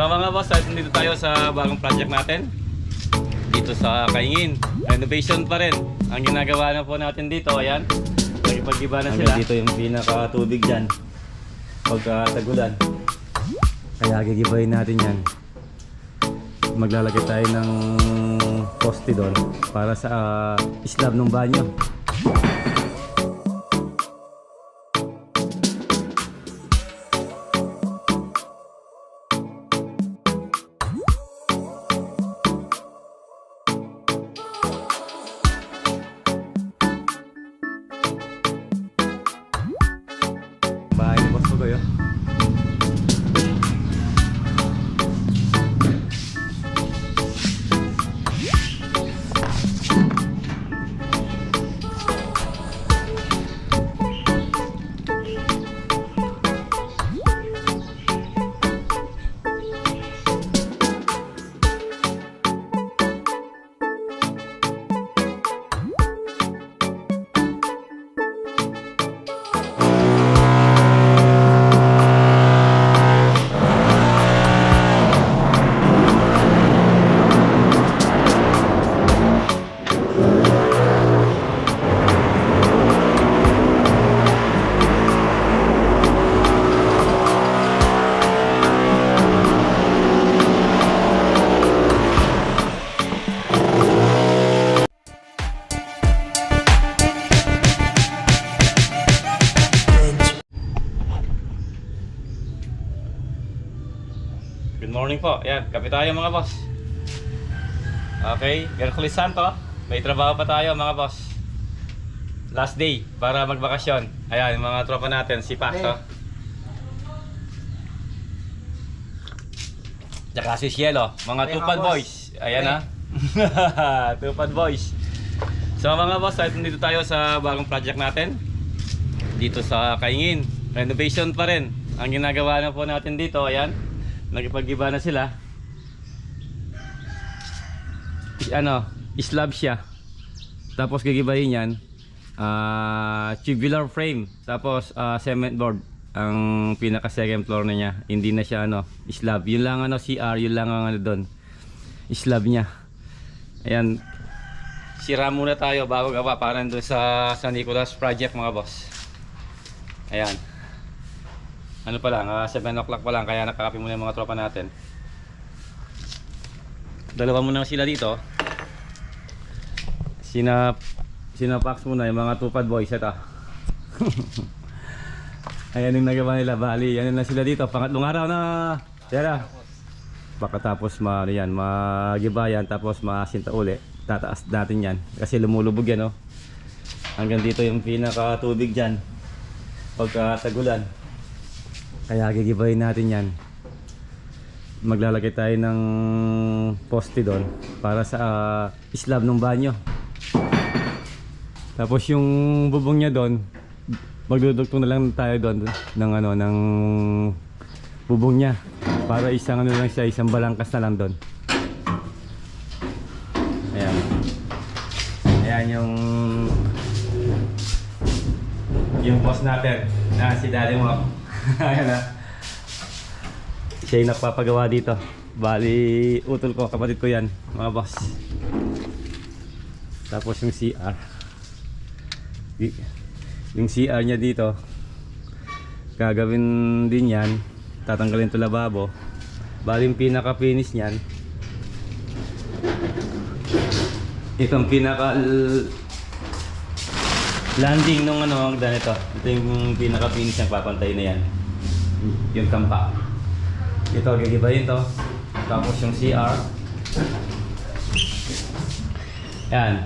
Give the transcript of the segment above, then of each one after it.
Mga boss, dito tayo sa bagong project natin dito sa Kaingin. Renovation pa rin ang ginagawa na po natin dito. Ayan, nagipag-iba na sila. Dito yung pinaka-tubig dyan pagka tagulan, kaya gigibayin natin yan. Maglalagay tayo ng poste doon para sa slab ng banyo. Bahay ni boss ko kayo. Good morning po. Ayan, kape tayo mga boss. Okay, Merkulis Santo. May trabaho pa tayo mga boss. Last day para magbakasyon. Ayan, yung mga tropa natin, si Pasto. Tsaka si Cielo, mga Tupad Boys. Ayan ha. Tupad Boys. So mga boss, dito tayo sa bagong project natin dito sa Kaingin. Renovation pa rin ang ginagawa na po natin dito. Ayan, nagipag-iba na sila. Slab siya. Tapos gigibahin yan. Tubular frame. Tapos cement board ang pinaka second floor na niya. Hindi na siya slab. Yun lang CR, yun lang ang doon. Slab niya. Ayan. Sira muna tayo bago gawa para doon sa San Nicolas project mga boss. Ayan. Ano pa lang, 7 o'clock pa lang, kaya nakakapi muna yung mga tropa natin. Dalawa muna sila dito. Sinapax muna yung mga Tupad Boys. Ito. Ayan yung nagawa nila. Bali, yan na sila dito. Pangatlong araw na. Yan. Pagkatapos magibayan, tapos masinta uli. Tataas natin yan. Kasi lumulubog yan. Hanggang dito yung pinaka tubig dyan pagka tagulan. Kaya gigibayin natin yan. Maglalagay tayo ng poste doon para sa slab ng banyo. Tapos yung bubong niya doon, magdudugtong na lang tayo doon ng bubong niya para isang lang siya, isang balangkas na lang doon. Ayan. Ayan yung post natin na si Daddy mo. Ayan na. Siya yung nagpapagawa dito. Bali, utol ko, kapatid ko yan, mga boss. Tapos yung CR. Yung CR niya dito, gagawin din yan. Tatanggalin ito lababo. Bali, yung pinaka-finish niyan, itong pinaka landing nung ganito. Ito yung pinaka-finish ng papantay na yan. Yung tampa. Ito, gigibayin to. Tapos yung CR. Yan.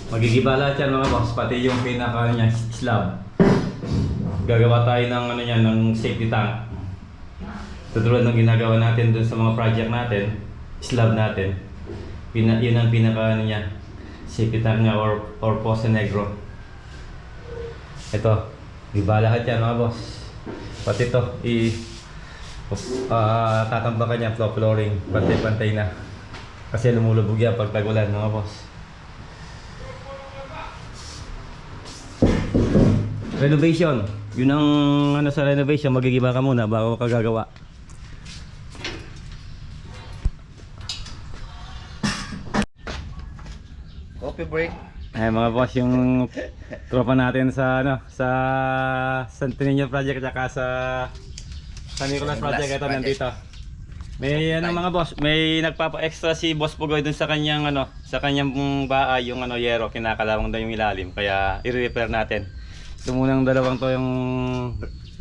Magigiba lahat yan mga boss. Pati yung pinaka niya, slab. Gagawa tayo ng ng safety tank. Tutulad ng ginagawa natin dun sa mga project natin. Slab natin. Yun ang pinaka niya, safety tank niya or Poste Negro. Ito, giba lahat yan mga boss. Pati ito, tatambakan niya flooring, pantay-pantay na. Kasi lumulubog yan pag tagulan mga boss. Renovation. Yun ang sa renovation, magigiba ka muna bago ka gagawa. Coffee break. Ay mga boss, yung tropa natin sa ano, sa Santo Niño Project at saka sa San Nicolas Project, ito nandito. May ano mga boss, may nagpapa-extra si Boss Pugoy dun sa kanyang ano, sa kanyang bahay, yung ano yero, kinakalawang daw yung ilalim, kaya i-repair natin. Ito munang dalawang to yung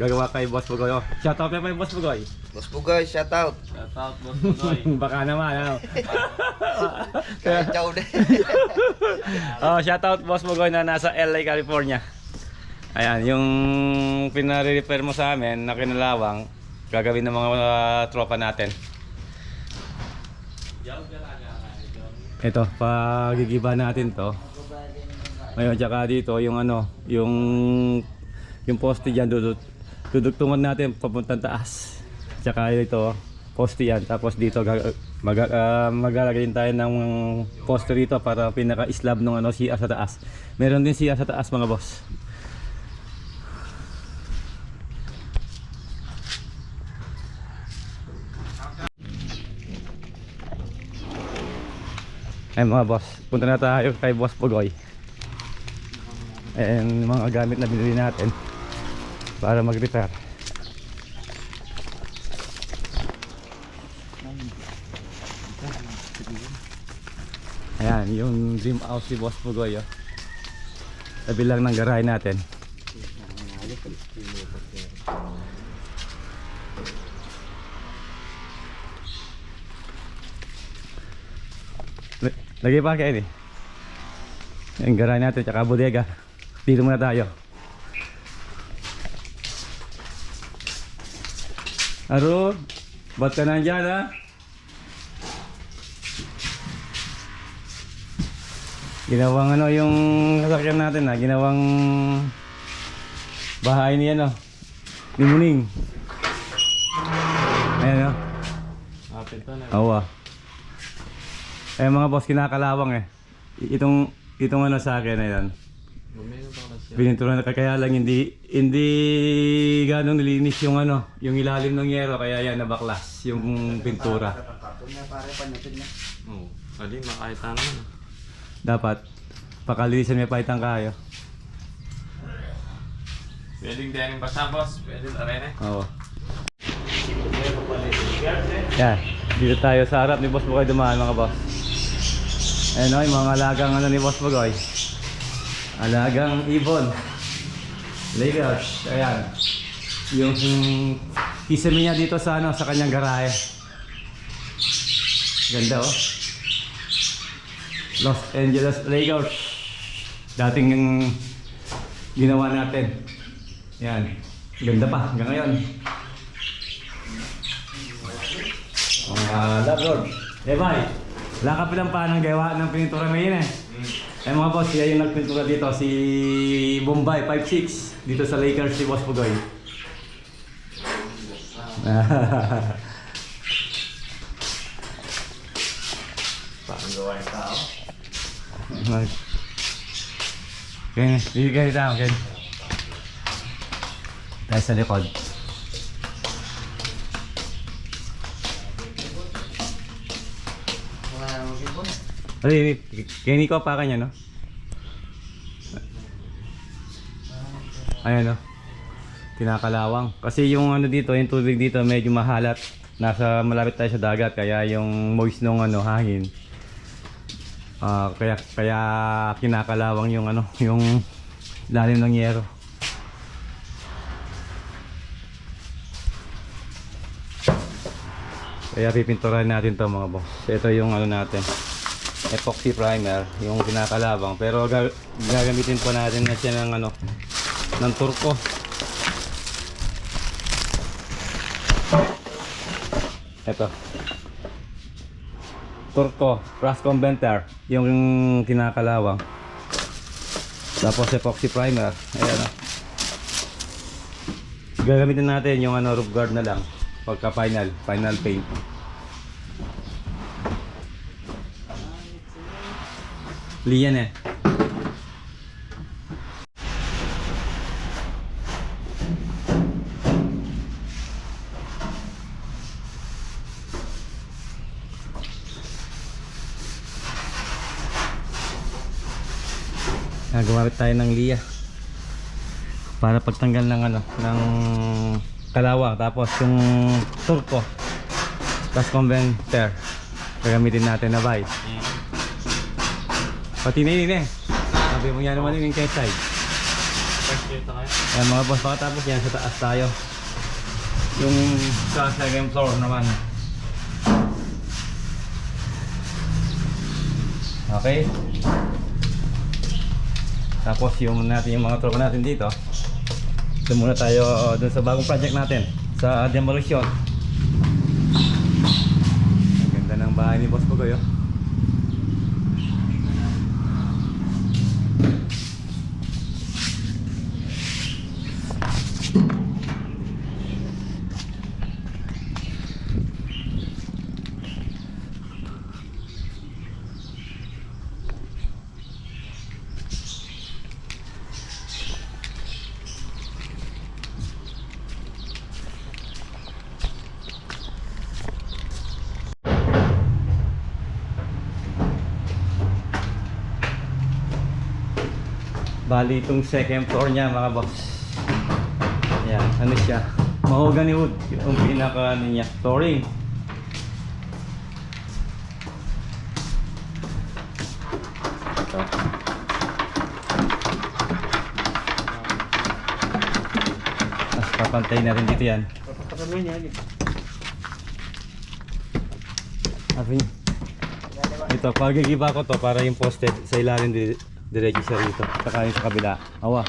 gagawa kay Boss Pugoy. Oh, shout out kay Boss Pugoy. Boss Pugoy, shout out. Shout out, Boss Pugoy. Baka naman ano. Kaya chow din. Oh, shout out Boss Pugoy na nasa LA, California. Ayan, yung pinare-repair mo sa amin na kinalawang, gagawin ng mga tropa natin. Ito, pagigiba natin to. Ngayon, tsaka dito, yung ano, yung poste dyan, dudugtungan natin papuntang taas. Tsaka ito, poste yan. Tapos dito, maglalagay din tayo ng poste rito para pinaka-slab ng ano, CR sa taas. Meron din CR sa taas mga boss. Ay mga boss, punta na tayo kay Boss Pugoy. And mga gamit na binili natin para mag-repair. Ayan, yung dream house si Boss Pugoy. Oh. Tabi lang ng garahe natin. Lagay pa kayo eh. Yung garahe natin tsaka bodega. Dito muna tayo. Aro, ba't ka nandyan ha? Ginawang ano yung sasakyan natin ha, ginawang bahay niya no. Ni Muning. Ayan no. Atin to na. Oo ah. Eh mga boss, kinakalawang eh. Itong ano sa akin na yan. Bininturan na kaya lang hindi ganong nilinis yung ano, yung ilalim ng yero kaya yan nabaklas yung pintura. Oo. Adi makahita naman. Dapat pakalinisan may paitang kayo. Pwedeng din basta boss, pwede na rin eh. Oo. Yan, dito tayo sa harap ni Boss Pugoy dumaan mga boss. Ayan o, yung mga alagang ano ni Boss Pugoy. Alagang ibon. Lakers, ayan. Yung kisame niya dito sa ano, sa kanyang garahe. Ganda oh. Los Angeles Lakers. Dating yung ginawa natin. Yan. Ganda pa hanggang ngayon. Love Lord. Eh bye. Wala ka pilang pa ng gawa ng pintura ngayon eh. Eh mga boss, siya yung nagpintura dito, si Bombay 5'6", dito sa Lakers si Boss Pugoy. Parang gawa yung tao. Ken, bigay tayo, Ken. Tayo sa likod. Ay, Kenny ko pa kanya, no? Ayan, no? Kinakalawang. Kasi yung ano dito, yung tubig dito medyo mahalat. Nasa malapit tayo sa dagat, kaya yung moist nung ano, hangin. Kaya kinakalawang yung ano, yung lalim ng yero. Kaya pipinturahan natin to mga boss. Ito yung ano natin, epoxy primer, yung kinakalawang, pero gagamitin pa natin na siya ng ano, ng turko. Ito turko rust conventer, yung kinakalawang, tapos epoxy primer. Ayan o. Gagamitin natin yung ano, roof guard na lang pagka final paint. Liyan eh. Gumamit tayo ng liya para pagtanggal ng ano, ng kalawang. Tapos yung turko plus conventer gagamitin natin na vise. Pati na yun eh. Sabi mo yan naman yung inside side. First year tayo. Ayan mga boss, makatapos yan sa taas tayo. Yung sa second floor naman. Okay. Tapos yung natin yung mga tropa natin dito. Doon muna tayo doon sa bagong project natin sa demolition. Ang ganda ng bahay ni Boss Pugoy, oh. Bali itong second floor niya mga boss. Ayan, ano siya? Mahogany wood. Yung pinaka ano niya, flooring. Ito. Tapos papantay na rin dito yan. Sabi niya. Ito, pagigiba ko to para yung poste sa ilalim diretso siya rito, saka yung sa kabila. Awa.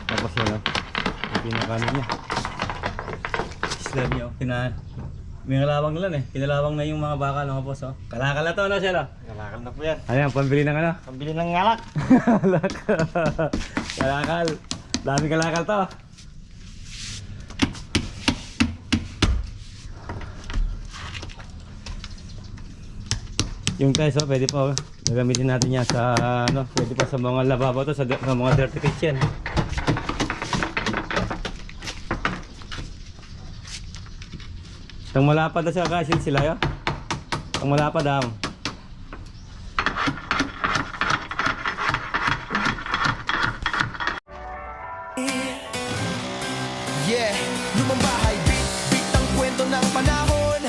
Tapos yun, yung pinakaano niya. Slab niya, may kalawang lang eh. Pinalawang na yung mga bakal, mga boss, oh. Kalakal na to, no, Shelo? Kalakal na po yan. Ayan, pambili ng ano? Pambili ng ngalak. Kalakal. Daming kalakal to. Yung tiles, oh, pwede pa, oh. Gagamitin natin yan sa ano, pwede pa sa mga lababo to, sa mga dirty kitchen. Itong malapad na siya kasi sila yun. Itong malapad daw. Yeah, lumang bahay, beat ang kwento ng panahon.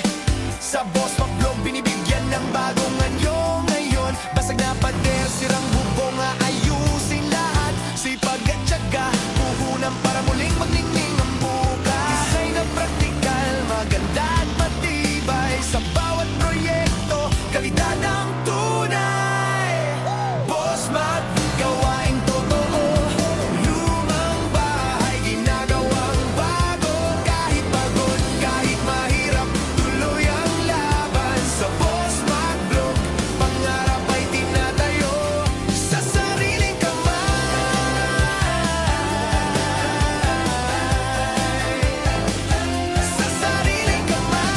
Sa Boss Mac Vlog, binibigyan ng bagong anyo ngayon. Basag na pader, sirang bubong, aayusin lahat. Sipag at tiyaga, puhunan para muling magningning ang bukas. Design na praktikal, maganda at matibay. Sa bawat proyekto, kalidad ang tunay. Boss Mac, gawaing totoo. Lumang bahay, ginagawang bago. Kahit pagod, kahit mahirap, tuloy ang laban. Sa Boss Mac Vlog, pangarap ay tinatayo sa sariling kamay. Sa sariling kamay.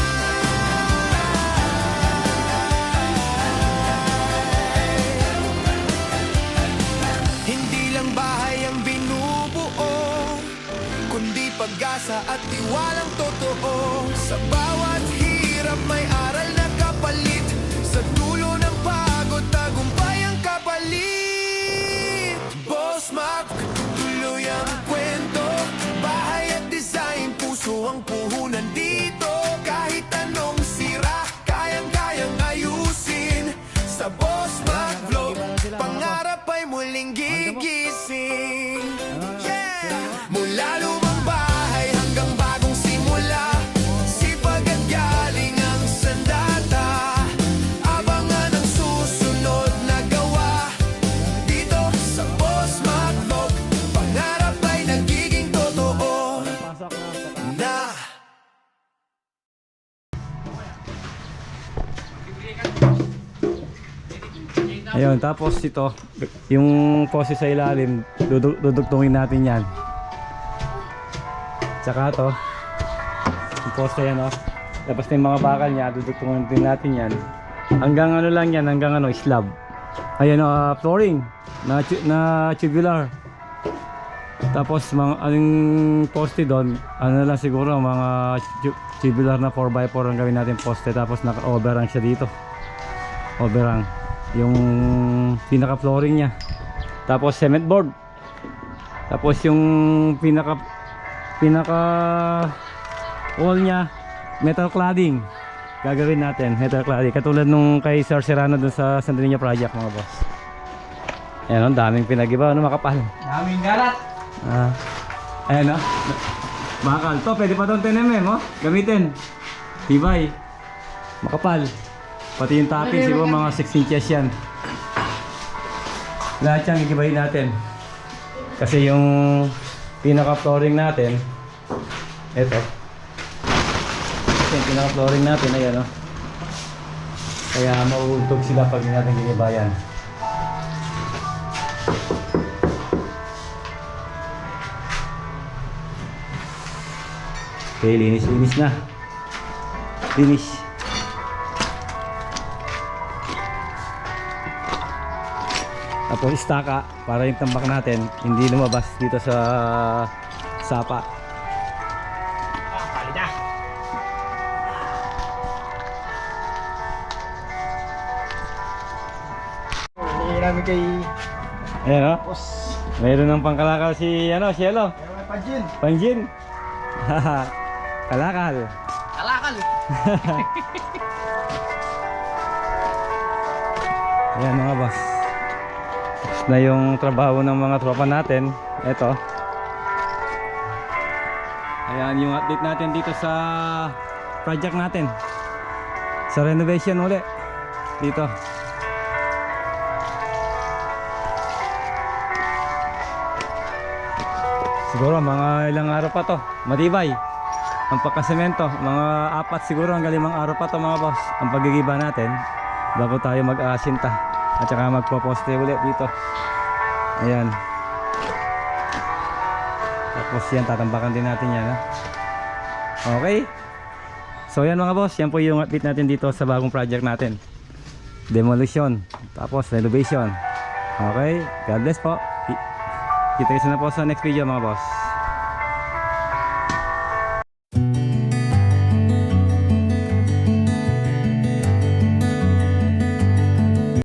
Hindi lang bahay ang binubuo, kundi pag-asa at tiwalang totoo. Sa bawat hirap may aral na kapalit. Sa dulo ng pagod, tagumpay ang kapalit. Boss Mac, tuloy ang kwento. Bahay at design, puso ang puhunan dito. Kahit anong sira, kayang-kayang ayusin. Sa Boss Mac Vlog, pangarap ay muling gigising. Yeah! Mula lumang bahay hanggang bagong simula, sipag at galing ang sandata. Abangan ang susunod na gawa dito sa Boss Mac Vlog. Pangarap ay nagiging totoo na. Ayun, tapos ito, yung poste sa ilalim, dudugtungin natin yan. Tsaka to, yung poste yan, oh. Tapos na yung mga bakal niya, dudugtungin din natin yan. Hanggang ano lang yan, hanggang ano, slab. Ayan, flooring na tubular. Tapos mga anong poste doon, ano lang siguro, mga tubular na 4x4 ang gawin natin poste. Tapos naka-overhang siya dito. Overhang yung pinaka flooring niya. Tapos cement board. Tapos yung pinaka wall niya, metal cladding. Gagawin natin, metal cladding. Katulad nung kay Sir Serrano dun sa Santo Niño project mga boss. Ayan, ang daming pinag-iba, ano, makapal. Daming galat. Ayan, no? Bakal. To, pwede pa itong 10mm, oh. Gamitin. Tibay. Makapal. Pati yung topping, siguro mga 6 inches yan. Lahat yan, gigibahin natin. Kasi yung pinaka-flooring natin, eto. Kasi yung pinaka-flooring natin, ayan, no? Kaya mauuntog sila pag hindi natin gigibayan. Okay, linis na. Finish. Tapos istaka para yung tambak natin hindi lumabas dito sa sapa. Pali na. Hindi namin kay Ayan, oh. Boss. Mayroon ng pangkalakal si Cielo. Meron may panjin. Panjin. Kalakal. Kalakal. Ayan mga boss. Tapos na yung trabaho ng mga tropa natin. Ito. Ayan yung update natin dito sa project natin. Sa renovation uli. Dito. Siguro mga ilang araw pa to. Matibay. Ang pagkasemento. Mga 4 siguro hanggang 5 araw pa to mga boss. Ang pagigiba natin. Bago tayo mag-aasinta. At saka magpo-poste ulit dito. Ayan. Tapos yan, tatambakan din natin yan, ha? Okay. So yan mga boss, yan po yung update natin dito sa bagong project natin. Demolition. Tapos renovation. Okay. God bless po. Kita-kita na po sa next video mga boss.